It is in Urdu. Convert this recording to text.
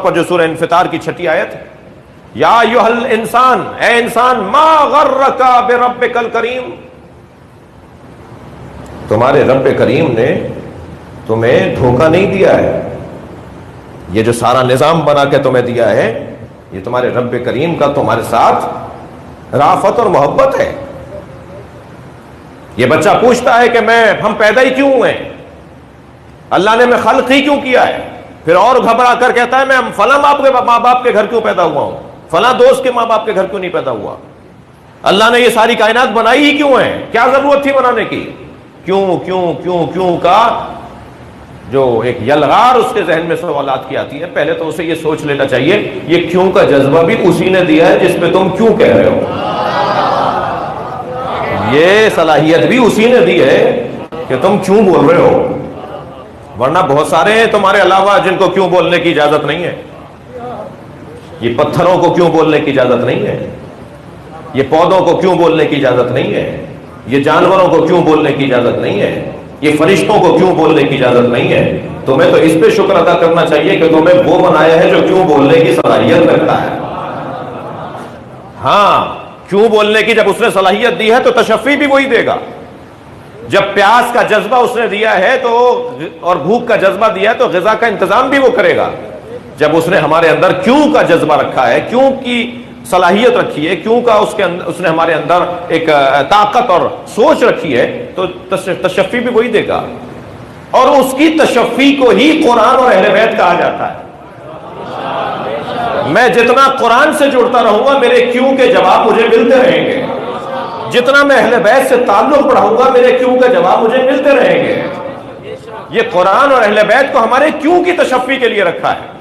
پر جو سورہ انفطار کی 6 آیت ہے، یا ایھا الانسان، اے انسان، ما غرک بربک الکریم، تمہارے رب کریم نے تمہیں دھوکہ نہیں دیا ہے، یہ جو سارا نظام بنا کے تمہیں دیا ہے یہ تمہارے رب کریم کا تمہارے ساتھ رافت اور محبت ہے۔ یہ بچہ پوچھتا ہے کہ ہم پیدا ہی کیوں ہوئے ہیں، اللہ نے میں خلق ہی کیوں کیا ہے، پھر اور گھبرا کر کہتا ہے میں فلاں ماں باپ کے گھر کیوں پیدا ہوا ہوں، فلاں دوست کے ماں باپ کے گھر کیوں نہیں پیدا ہوا، اللہ نے یہ ساری کائنات بنائی ہی کیوں ہے، کیا ضرورت تھی بنانے کی، کیوں کیوں کیوں کیوں کا جو ایک یلغار اس کے ذہن میں سوالات کی آتی ہے، پہلے تو اسے یہ سوچ لینا چاہیے یہ کیوں کا جذبہ بھی اسی نے دیا ہے جس پہ تم کیوں کہہ رہے ہو، یہ صلاحیت بھی اسی نے دی ہے کہ تم کیوں بول رہے ہو، ورنہ بہت سارے ہیں تمہارے علاوہ جن کو کیوں بولنے کی اجازت نہیں ہے، یہ پتھروں کو کیوں بولنے کی اجازت نہیں ہے، یہ پودوں کو کیوں بولنے کی اجازت نہیں ہے، یہ جانوروں کو کیوں بولنے کی اجازت نہیں ہے، یہ فرشتوں کو کیوں بولنے کی اجازت نہیں ہے، تمہیں تو اس پہ شکر ادا کرنا چاہیے کہ تمہیں وہ بنایا ہے جو کیوں بولنے کی صلاحیت رکھتا ہے۔ ہاں، کیوں بولنے کی جب اس نے صلاحیت دی ہے تو تشفی بھی وہی دے گا، جب پیاس کا جذبہ اس نے دیا ہے تو اور بھوک کا جذبہ دیا ہے تو غذا کا انتظام بھی وہ کرے گا، جب اس نے ہمارے اندر کیوں کا جذبہ رکھا ہے، کیوں کی صلاحیت رکھی ہے، کیوں کا اس نے ہمارے اندر ایک طاقت اور سوچ رکھی ہے تو تشفی بھی وہی دے گا، اور اس کی تشفی کو ہی قرآن اور اہل بیت کہا جاتا ہے۔ میں جتنا قرآن سے جڑتا رہوں گا میرے کیوں کے جواب مجھے ملتے رہیں گے، جتنا میں اہل بیت سے تعلق بڑھاؤں گا میرے کیوں کے جواب مجھے ملتے رہیں گے۔ یہ قرآن اور اہل بیت کو ہمارے کیوں کی تشفی کے لیے رکھا ہے۔